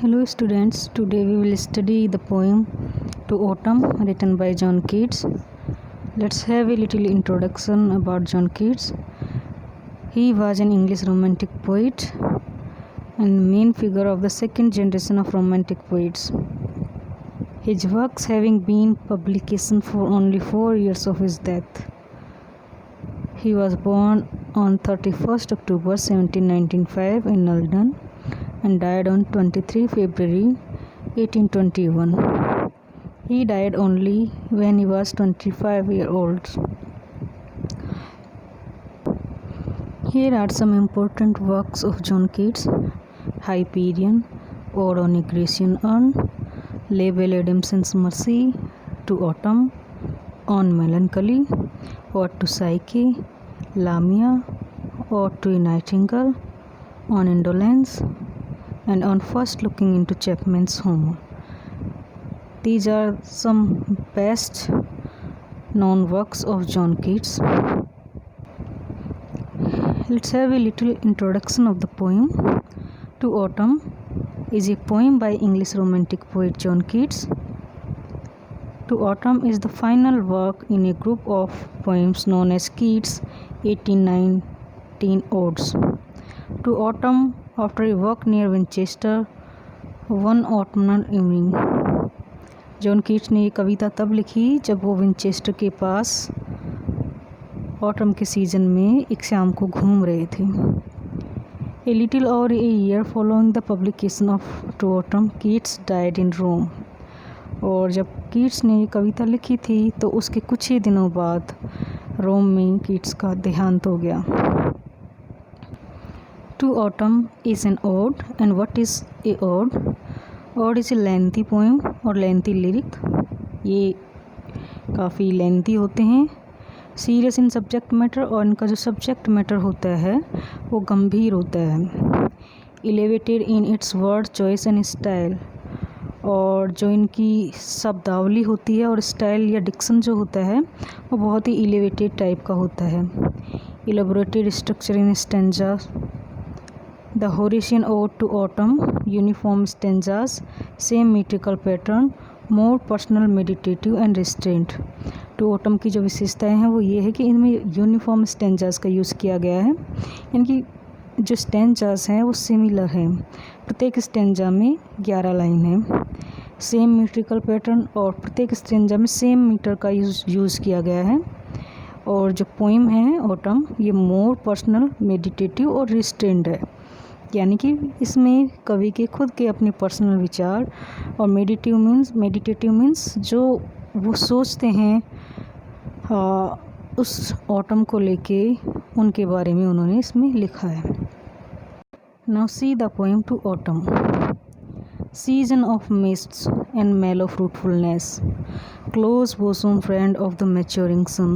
Hello students, today we will study the poem To Autumn written by John Keats. Let's have a little introduction about John Keats. He was an English romantic poet and main figure of the second generation of romantic poets. His works having been publication for only 4 years of his death. He was born on 31st October 1795 in London and died on 23 February 1821. He died only when he was 25 years old. Here are some important works of John Keats: Hyperion, Ode on a Grecian Urn, Les Belles Adamson's Mercy, To Autumn, On Melancholy, Ode to Psyche, Lamia, Ode to a Nightingale, On Indolence, and On First Looking into Chapman's Homer. These are some best known works of John Keats. Let's have a little introduction of the poem. To Autumn is a poem by English romantic poet John Keats. To Autumn is the final work in a group of poems known as Keats' 1819 Odes. To Autumn, after a walk near Winchester, one autumnal evening. John Keats ने ये कविता तब लिखी जब वो Winchester के पास autumn के season में एक शाम को घूम रहे थे. ए लिटिल और a year following the publication of to Autumn Keats died in Rome. और जब कीट्स ने ये कविता लिखी थी तो उसके कुछ ही दिनों बाद रोम में कीट्स का देहांत हो गया. To autumn is an ode. And what is a ode? Ode is a lengthy poem और लेंथी लिरिक. ये काफ़ी लेंथी होते हैं. सीरियस इन सब्जेक्ट मैटर, और इनका जो सब्जेक्ट मैटर होता है वो गंभीर होता है. Elevated in its word choice and style, और जो इनकी शब्दावली होती है और स्टाइल या डिक्शन जो होता है वो बहुत ही एलिवेटेड टाइप का होता है. Elaborated structure in stanza. The Horatian Ode to Autumn, uniform stanzas, same metrical pattern, more personal, meditative and restrained. To Autumn की जो विशेषताएं हैं वो ये है कि इनमें यूनिफॉर्म स्टेंजास का यूज़ किया गया है. इनकी जो स्टेंजास हैं वो सिमिलर हैं. प्रत्येक स्टेंजा में 11 लाइन है. सेम मीट्रिकल पैटर्न, और प्रत्येक स्टेंजा में सेम मीटर का यूज़ किया गया है. और जो पोइम है ऑटम, ये मोर पर्सनल, मेडिटेटिव और रिस्ट्रेंड है. यानी कि इसमें कवि के खुद के अपने पर्सनल विचार, और मेडिटेटिव मीन्स जो वो सोचते हैं उस ऑटम को लेके, उनके बारे में उन्होंने इसमें लिखा है. Now see the poem to autumn. Season of mists and mellow fruitfulness, close bosom friend of the maturing sun,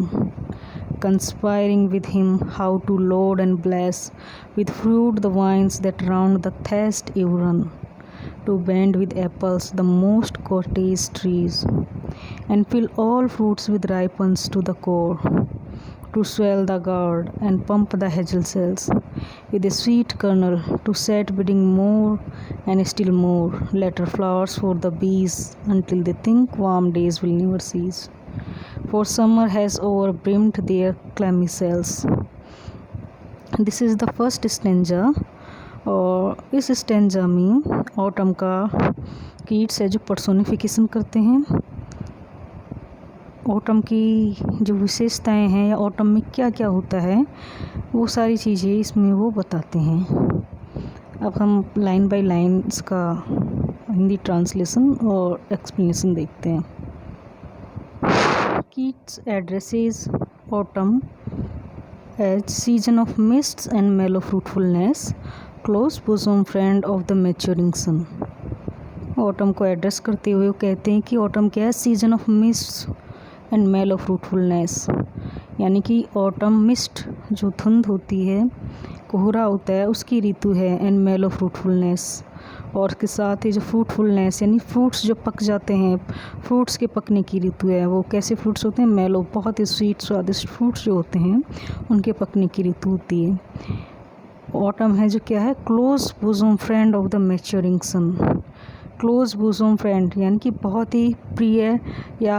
conspiring with him how to load and bless with fruit the vines that round the thirst you run, to bend with apples the most courteous trees, and fill all fruits with ripens to the core, to swell the gourd and pump the hazel cells with a sweet kernel, to set bidding more and still more latter flowers for the bees, until they think warm days will never cease, for summer has overbrimmed their clammy cells. This is the first stanza. और इस stanza में autumn का Keats है जो personification करते हैं. Autumn की जो विशेषताएं हैं या ऑटम में क्या क्या होता है वो सारी चीज़ें इसमें वो बताते हैं. अब हम लाइन बाय लाइन इसका हिंदी ट्रांसलेशन और एक्सप्लेनेशन देखते हैं. Keats addresses autumn as season of mists and mellow fruitfulness, close bosom friend of the maturing sun. Autumn को एड्रेस करते हुए वो कहते हैं कि ऑटम क्या है? सीजन ऑफ मिस्ट एंड मेलो फ्रूटफुलनेस. यानी कि ऑटम मिस्ट जो धुंध होती है, कोहरा होता है, उसकी ऋतु है. एंड मेलो फ्रूटफुलनेस, और उसके साथ ही जो फ्रूटफुलनेस यानी फ्रूट्स जो पक जाते हैं, फ्रूट्स के पकने की ऋतु है. वो कैसे फ्रूट्स होते हैं? मेलो, बहुत ही स्वीट स्वादिष्ट फ्रूट्स जो होते हैं उनके पकने की ऋतु होती है. ऑटम है जो क्या है, close bosom friend of the maturing sun, close bosom friend यानी कि बहुत ही प्रिय या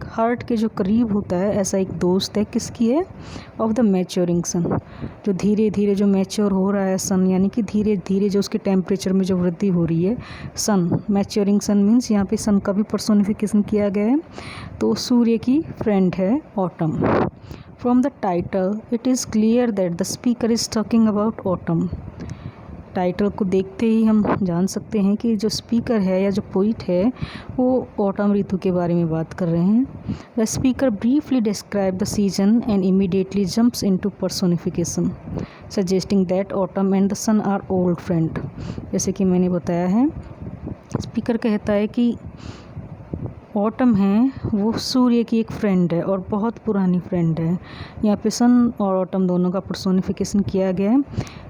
हार्ट के जो करीब होता है, ऐसा एक दोस्त है। किसकी है? ऑफ द मैच्योरिंग सन, जो धीरे धीरे जो मैच्योर हो रहा है सन, यानी कि धीरे धीरे जो उसके टेम्परेचर में जो वृद्धि हो रही है। सन, मैच्योरिंग सन मीन्स यहाँ पे सन का भी पर्सोनिफिकेशन किया गया है, तो सूर्य की फ्रेंड है autumn. From the title it is clear that the speaker is talking about autumn. Title को देखते ही हम जान सकते हैं कि जो स्पीकर है या जो पोइट है वो ऑटम ऋतु के बारे में बात कर रहे हैं। The speaker briefly describe the season and immediately jumps into personification suggesting that autumn and the sun are old friend. जैसे कि मैंने बताया है, स्पीकर कहता है कि ऑटम है वो सूर्य की एक फ्रेंड है और बहुत पुरानी फ्रेंड है। यहाँ पे सन और ऑटम दोनों का पर्सोनिफिकेशन किया गया है।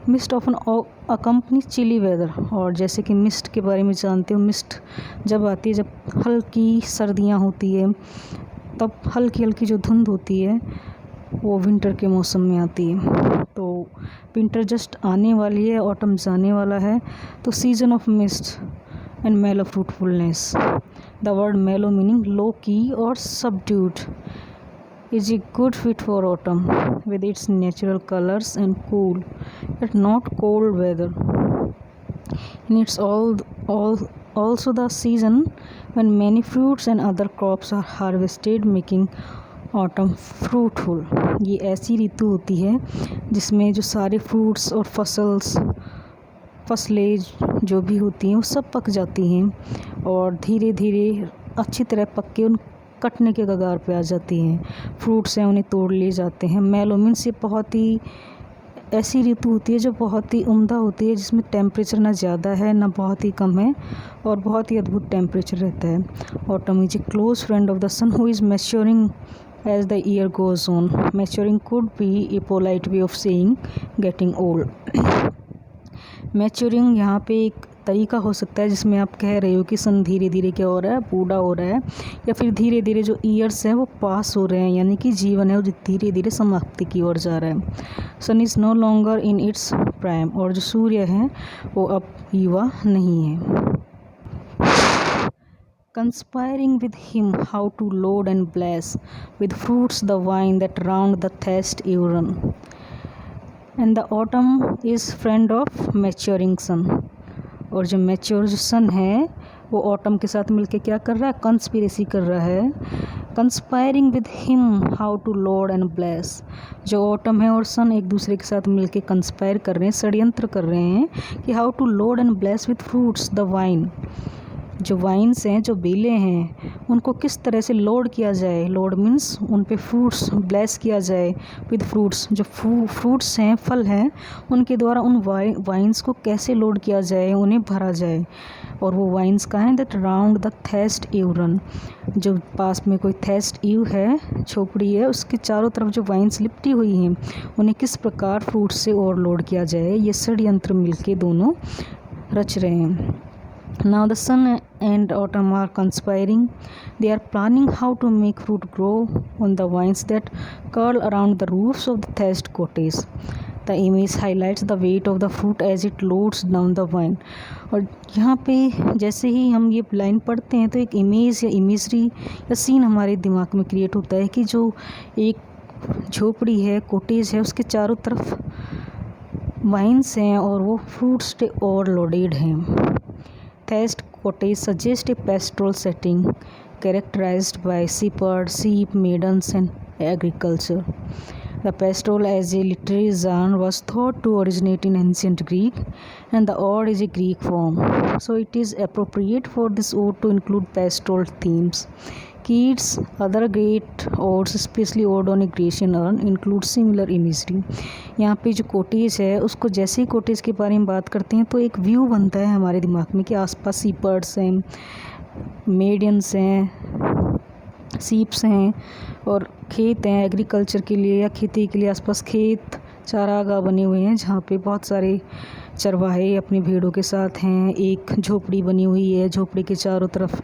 Mist often accompany chilly weather, और जैसे कि मिस्ट के बारे में जानते हो, मिस्ट जब आती है, जब हल्की सर्दियाँ होती है, तब हल्की हल्की जो धुंध होती है वो विंटर के मौसम में आती है। तो विंटर जस्ट आने वाली है, ऑटम जाने वाला है। तो सीजन ऑफ मिस्ट एंड मेलो fruitfulness, the word mellow meaning low key or subdued is a good fit for autumn with its natural colors and cool yet not cold weather. And it's also the season when many fruits and other crops are harvested making autumn fruitful. ये ऐसी ऋतु होती है जिसमें जो सारे fruits और फसलें जो भी होती हैं वो सब पक जाती हैं और धीरे धीरे अच्छी तरह पक के उन कटने के कगार पे आ जाती हैं। फ्रूट्स हैं उन्हें तोड़ लिए जाते हैं। मेलो मीन्स ये बहुत ही ऐसी ऋतु होती है जो बहुत ही उम्दा होती है, जिसमें टेम्परेचर ना ज़्यादा है ना बहुत ही कम है और बहुत ही अद्भुत टेम्परेचर रहता है। Autumn is a close friend of the sun who is maturing as the year goes on. Maturing could be a polite way of saying getting old. Maturing यहाँ पे एक तरीका हो सकता है जिसमें आप कह रहे हो कि सन धीरे धीरे क्या हो रहा है, बूढ़ा हो रहा है, या फिर धीरे धीरे जो ईयर्स हैं वो पास हो रहे हैं, यानी कि जीवन है वो धीरे धीरे समाप्ति की ओर जा रहा है। Sun is no longer in its prime, और जो सूर्य है वो अब युवा नहीं है। Conspiring with him how to load and bless with fruits the vine that round the thirst Euron. And the autumn is friend of maturing sun. और जो मैच्योर जो सन है वो ऑटम के साथ मिलके क्या कर रहा है? कंस्पिरेसी कर रहा है। Conspiring with him how to load and bless, जो ऑटम है और सन एक दूसरे के साथ मिलके कंस्पायर कर रहे हैं, षड्यंत्र कर रहे हैं कि how to load and bless with fruits the vine, जो वाइन्स हैं, जो बेलें हैं, उनको किस तरह से लोड किया जाए। लोड मीन्स उन पे फ्रूट्स ब्लेस किया जाए विद फ्रूट्स, जो फ्रूट्स हैं, फल हैं, उनके द्वारा उन वाइन्स को कैसे लोड किया जाए, उन्हें भरा जाए। और वो वाइन्स कहाँ हैं? दैट राउंड द थेस्ट यूरन, जो पास में कोई थेस्ट ईव है, झोपड़ी है, उसके चारों तरफ जो वाइन्स लिपटी हुई हैं, उन्हें किस प्रकार फ्रूट से ओवरलोड किया जाए, ये षड्यंत्र मिलके दोनों रच रहे हैं। Now the sun and autumn are conspiring. They are planning how to make fruit grow on the vines that curl around the roofs of the thatched cottage. The image highlights the weight of the fruit as it loads down the vine. और यहाँ पे जैसे ही हम ये line पढ़ते हैं तो एक इमेज या इमेजरी या सीन हमारे दिमाग में क्रिएट होता है कि जो एक झोपड़ी है, कॉटेज है, उसके चारों तरफ वाइन्स हैं और वो फ्रूट्स से ओवरलोडेड हैं। Thatched cottage suggests a pastoral setting characterized by shepherds, sheep, maidens, and agriculture. The pastoral as a literary genre was thought to originate in ancient Greek, and the ode is a Greek form. So it is appropriate for this ode to include pastoral themes. Keats' other great odes, especially Ode on a Grecian Urn, include similar imagery. यहाँ पे जो cottage है उसको जैसे ही cottage के बारे में बात करते हैं तो एक व्यू बनता है हमारे दिमाग में कि आसपास सीपर्ड्स हैं, मेडियंस हैं, सीप्स हैं और खेत हैं एग्रीकल्चर के लिए या खेती के लिए। आसपास खेत चारागाह बने हुए हैं जहाँ पे बहुत सारे चरवाहे अपनी भेड़ों के साथ हैं। एक झोपड़ी बनी हुई है, झोपड़ी के चारों तरफ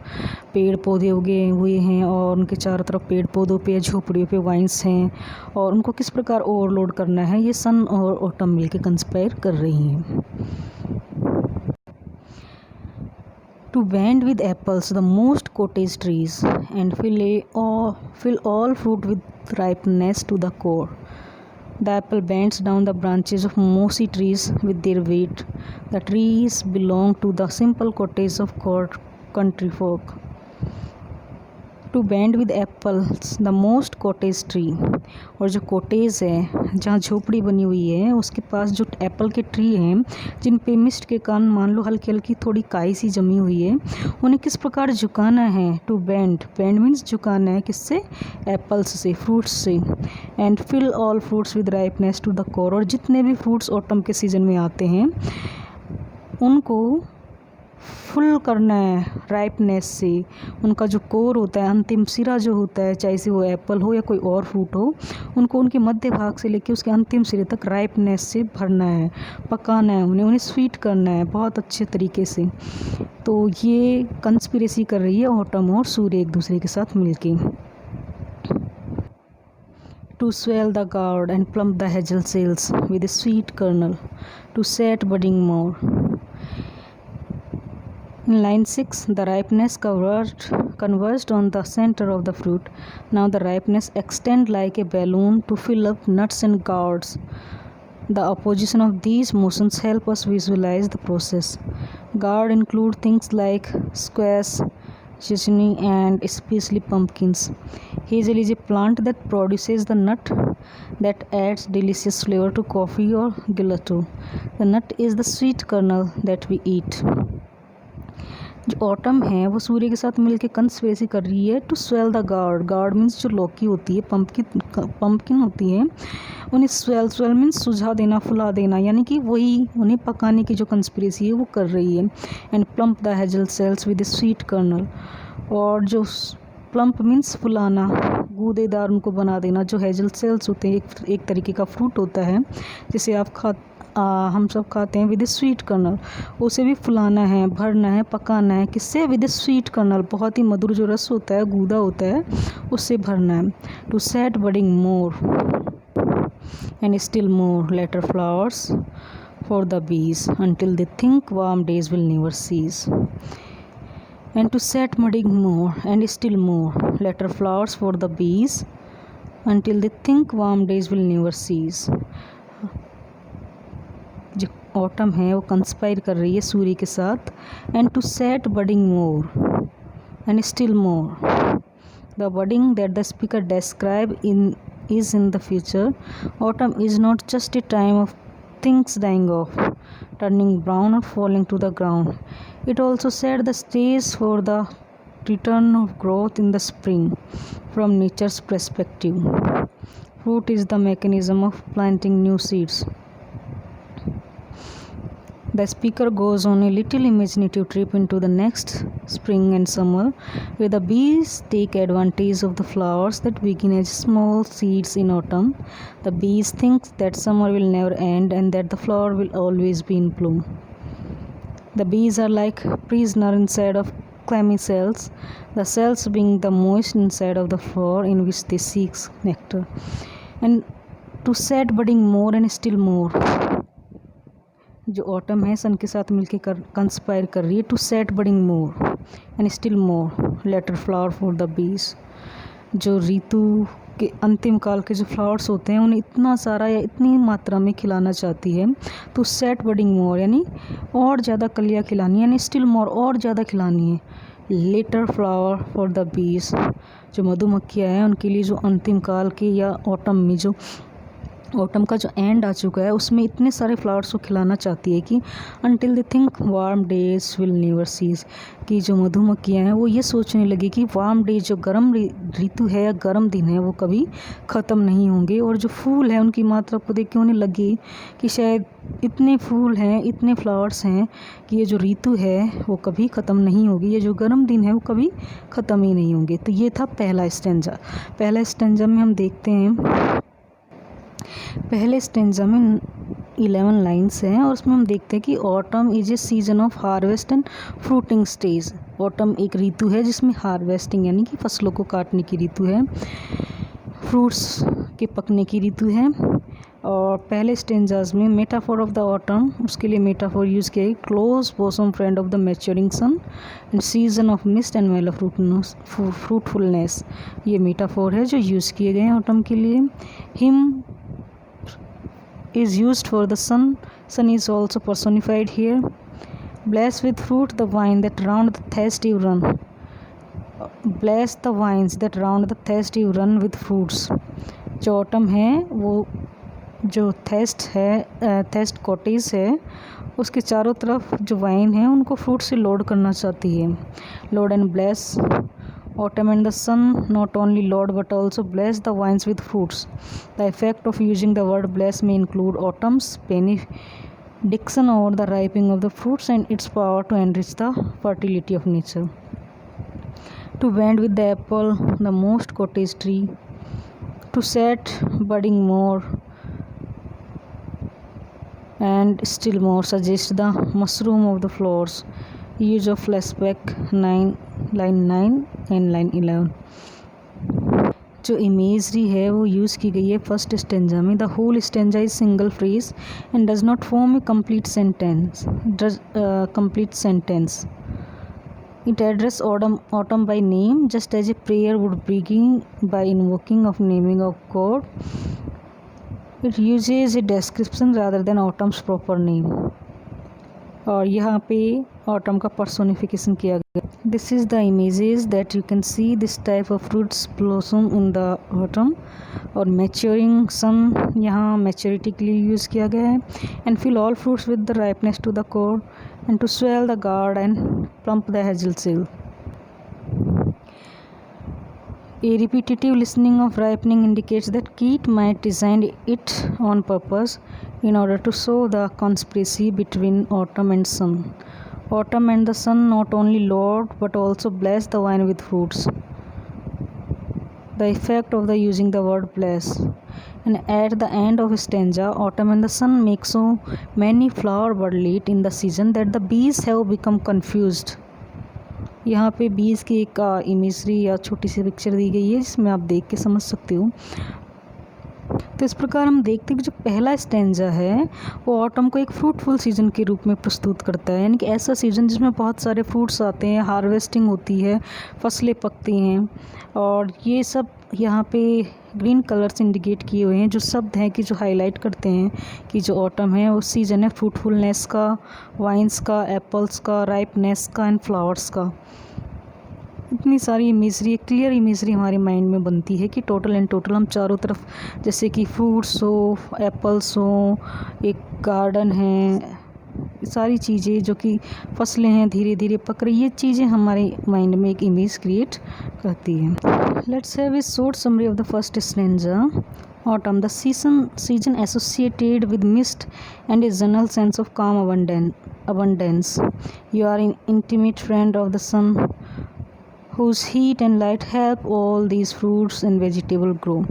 पेड़ पौधे उगे हुए हैं और उनके चारों तरफ पेड़ पौधों पे, झोपड़ियों पे वाइन्स हैं और उनको किस प्रकार ओवरलोड करना है ये सन और ऑटम मिलके कंस्पायर कर रही हैं। To band with apples the most cottage trees and fill all fruit with ripeness to the core. The apple bends down the branches of mossy trees with their weight. The trees belong to the simple cottage of country folk. To band with apples the most cottage tree, और जो cottage है जहाँ झोपड़ी बनी हुई है उसके पास जो एप्पल के ट्री हैं जिन पे मिस्ट के कारण मान लो हल्की हल्की थोड़ी काई सी जमी हुई है, उन्हें किस प्रकार झुकाना है। टू बैंड, बैंड मीन्स झुकाना है, किससे? एप्पल्स से, फ्रूट्स से। And fill all fruits with ripeness to the core, और जितने भी फ्रूट्स ऑटम के सीज़न में आते हैं उनको फुल करना है राइपनेस से। उनका जो कोर होता है, अंतिम सिरा जो होता है, चाहे से वो एप्पल हो या कोई और फ्रूट हो, उनको उनके मध्य भाग से लेकर उसके अंतिम सिरे तक राइपनेस से भरना है, पकाना है, उन्हें स्वीट करना है बहुत अच्छे तरीके से। तो ये कंस्पिरेसी कर रही है ऑटम और सूर्य एक दूसरे के साथ मिलके। To swell the gourd and plump the hazel sails with a sweet kernel, to set budding more. In line 6, the ripeness converged on the center of the fruit. Now the ripeness extends like a balloon to fill up nuts and gourds. The opposition of these motions help us visualize the process. Gourd include things like squash, zucchini, and especially pumpkins. Hazel is a plant that produces the nut that adds delicious flavor to coffee or gelato. The nut is the sweet kernel that we eat. जो autumn है वो सूर्य के साथ मिलकर conspiracy कर रही है to swell the gourd. Gourd means जो लौकी होती है, पंपकिन होती है, उन्हें स्वेल मीन्स सुझा देना, फुला देना, यानी कि वही उन्हें पकाने की जो कंस्पिरेसी है वो कर रही है। And plump the hazel shells with sweet kernel, और जो प्लम्प मीन्स फुलाना, गूदेदार उनको बना देना। जो हेजल सेल्स होते हैं एक तरीके का फ्रूट होता है जिसे हम सब खाते हैं विद स्वीट कर्नल, उसे भी फुलाना है, भरना है, पकाना है, किससे? विद स्वीट कर्नल, बहुत ही मधुर जो रस होता है, गूदा होता है, उससे भरना है। To set budding more and still more later flowers for the bees until they think warm days will never cease. And to set budding more and still more later flowers for the bees until they think warm days will never cease. जो autumn है वो conspire कर रही है सूर्य के साथ। And to set budding more and still more, the budding that the speaker describe is in the future. Autumn is not just a time of things dying off, turning brown or falling to the ground. It also set the stage for the return of growth in the spring from nature's perspective. Fruit is the mechanism of planting new seeds. The speaker goes on a little imaginative trip into the next spring and summer, where the bees take advantage of the flowers that begin as small seeds in autumn. The bees think that summer will never end and that the flower will always be in bloom. The bees are like prisoners inside of clammy cells, the cells being the moist inside of the flower in which they seek nectar. And to set budding more and still more, जो autumn है sun के साथ मिलकर conspire कर रही है to set budding more and still more later flower for the bees. जो ऋतु के अंतिम काल के जो फ्लावर्स होते हैं उन्हें इतना सारा या इतनी मात्रा में खिलाना चाहती है। तो सेट बडिंग मोर यानी और ज़्यादा कलियाँ खिलानी है, यानी स्टिल मोर और ज़्यादा खिलानी है। Letter flower for the bees, जो मधुमक्खियाँ हैं उनके लिए जो अंतिम काल के या ऑटम में जो ऑटम का जो एंड आ चुका है उसमें इतने सारे फ्लावर्स को खिलाना चाहती है कि until they think warm days will never cease, कि जो मधुमक्खियाँ हैं वो ये सोचने लगी कि वार्म डे जो गर्म ऋतु है या गर्म दिन है वो कभी ख़त्म नहीं होंगे। और जो फूल है उनकी मात्रा को देख के उन्हें लगे कि शायद इतने फूल हैं, इतने फ्लावर्स हैं कि ये जो ऋतु है वो कभी ख़त्म नहीं होगी, ये जो गर्म दिन है वो कभी ख़त्म ही नहीं होंगे। तो ये था पहला स्टेंजा। पहला स्टेंजा में हम देखते हैं, पहले स्टेंजा में 11 लाइन्स हैं और उसमें हम देखते हैं कि autumn is A season of harvest and fruiting stage. Autumn एक ऋतु है जिसमें हार्वेस्टिंग यानी कि फसलों को काटने की ऋतु है, फ्रूट्स के पकने की ऋतु है, और पहले स्टेंजाज में मेटाफोर ऑफ द ऑटम, उसके लिए मेटाफोर यूज़ किया है close bosom friend of the maturing sun and season of mist and well of fruitfulness. ये मेटाफोर है जो यूज़ किए गए हैं ऑटम के लिए। Him is used for the sun, sun is also personified here. Bless with fruit the vine that round the थेस्ट you run, bless the vines that round the थेस्ट यू रन विथ फ्रूट्स। जो autumn है वो जो test cottage है उसके चारों तरफ जो वाइन है उनको फ्रूट से लोड करना चाहती है। Load and bless autumn and the sun not only load but also bless the vines with fruits. The effect of using the word bless में include autumn's benediction over the ripening of the fruits and its power to enrich the fertility of nature. To bend with the apple, the most cottage tree, to set budding more and still more suggest the mushroom of the flowers. Use of flashback 9 line 9 and line 11। जो imagery है वो use की गई है first stanza में। The whole stanza is single phrase and does not form a complete sentence. It addresses autumn by name, just as a prayer would begin by invoking of naming of God. It uses a description rather than autumn's proper name. और यहाँ पे autumn का personification किया गया। This is the images that you can see this type of fruits blossom in the autumn। और maturing sun यहाँ maturity के लिए यूज़ किया गया है। And fill all fruits with the ripeness to the core and to swell the gourd and plump the hazel sill. A repetitive listening of ripening indicates that Keats might design it on purpose in order to show the conspiracy between autumn and sun. Autumn and the sun not only load but also bless the wine with fruits. The effect of the using the word bless. And at the end of stanza, autumn and the sun make so many flower bud late in the season that the bees have become confused. यहाँ पे बीज की एक imagery या छोटी सी picture दी गई है जिसमें आप देख के समझ सकते हो। तो इस प्रकार हम देखते हैं कि जो पहला स्टेंजा है वो ऑटम को एक फ्रूटफुल सीज़न के रूप में प्रस्तुत करता है, यानी कि ऐसा सीज़न जिसमें बहुत सारे फ्रूट्स आते हैं, हार्वेस्टिंग होती है, फसलें पकती हैं। और ये सब यहाँ पे ग्रीन कलर्स इंडिकेट किए हुए हैं जो शब्द हैं कि जो हाईलाइट करते हैं कि जो ऑटम है वो सीज़न है फ्रूटफुलनेस का, वाइन्स का, एप्पल्स का, राइपनेस का एंड फ्लावर्स का। इतनी सारी इमेजरी, एक क्लियर इमेजरी हमारे माइंड में बनती है कि टोटल एंड टोटल हम चारों तरफ जैसे कि फ्रूट्स हो, एप्पल्स हो, एक गार्डन है, सारी चीज़ें जो कि फसलें हैं धीरे धीरे पक रही, ये चीज़ें हमारे माइंड में एक इमेज क्रिएट करती हैं। Let's have a short summary of the first stanza. Autumn, the season associated with mist and a general sense of calm abundance. You are an intimate friend of the sun, whose heat and light help all these fruits and vegetable grow.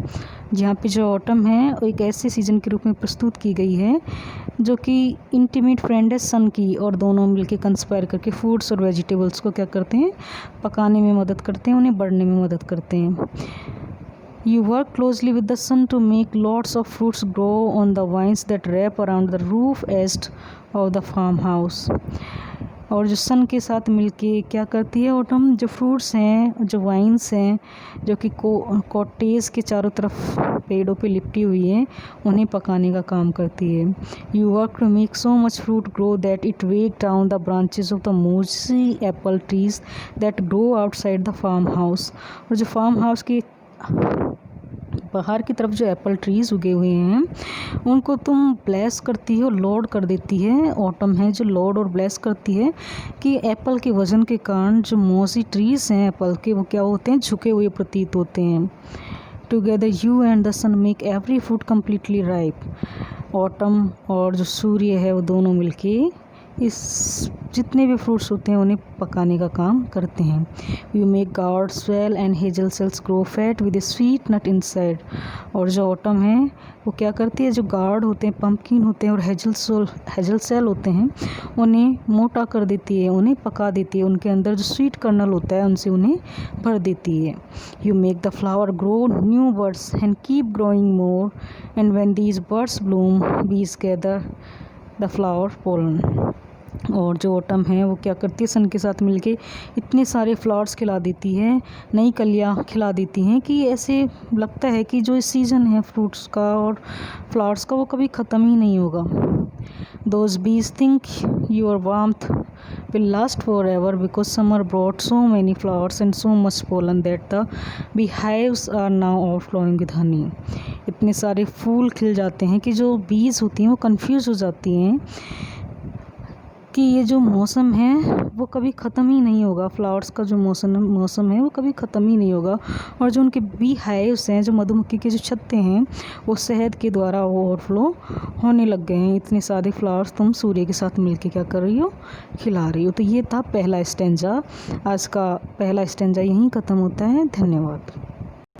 जहाँ पे जो autumn है वो एक ऐसे season के रूप में प्रस्तुत की गई है जो कि इंटीमेट फ्रेंड है सन की, और दोनों मिलके कंस्पायर करके फ्रूट्स और वेजिटेबल्स को क्या करते हैं, पकाने में मदद करते हैं, उन्हें बढ़ने में मदद करते हैं। You work closely with the sun to make lots of fruits grow on the vines that wrap around the roof edge of the farmhouse. और जो सन के साथ मिलके क्या करती है ऑटम, जो फ्रूट्स हैं, जो वाइन्स हैं, जो कि कॉटेज के चारों तरफ पेड़ों पे लिपटी हुई हैं, उन्हें पकाने का काम करती है। You work to make so much fruit grow that it weigh down the branches of the mossy apple trees that grow outside the farm house. और जो फार्म हाउस के बाहर की तरफ जो एप्पल ट्रीज़ उगे हुए हैं उनको तुम ब्लेस करती हो, लोड कर देती है। ऑटम है जो लोड और ब्लेस करती है कि एप्पल के वज़न के कारण जो मोसी ट्रीज़ हैं एप्पल के, वो क्या होते हैं, झुके हुए प्रतीत होते हैं। Together you and the sun make every fruit completely ripe. Autumn और जो सूर्य है वो दोनों मिलके इस जितने भी फ्रूट्स होते हैं उन्हें पकाने का काम करते हैं। You make gourd swell and hazel shells grow fat with a sweet nut inside. और जो ऑटम है वो क्या करती है, जो गार्ड होते हैं, पम्पकिन होते हैं और हेजल सेल होते हैं उन्हें मोटा कर देती है, उन्हें पका देती है, उनके अंदर जो स्वीट कर्नल होता है उनसे उन्हें भर देती है। You make the flower grow new birds and keep growing more and when these birds Bloom बीज गैदर द फ्लावर पोलन। और जो ऑटम है वो क्या करती है, सन के साथ मिलके इतने सारे फ्लावर्स खिला देती है, नई कलियाँ खिला देती हैं कि ऐसे लगता है कि जो सीज़न है फ्रूट्स का और फ्लावर्स का वो कभी ख़त्म ही नहीं होगा। Those bees think your warmth will last forever because summer brought so many flowers and so much pollen that the beehives are now overflowing with honey। इतने सारे फूल खिल जाते हैं कि जो बीज होती हैं वो कंफ्यूज हो जाती हैं कि ये जो मौसम है वो कभी ख़त्म ही नहीं होगा, फ्लावर्स का जो मौसम है वो कभी ख़त्म ही नहीं होगा। और जो उनके बी हाइव्स हैं, जो मधुमक्खी के जो छत्ते हैं, वो शहद के द्वारा ओवरफ्लो होने लग गए हैं। इतने सारे फ्लावर्स तुम सूर्य के साथ मिलके क्या कर रही हो, खिला रही हो। तो ये था पहला स्टेंजा। आज का पहला स्टेंजा यहीं ख़त्म होता है। धन्यवाद।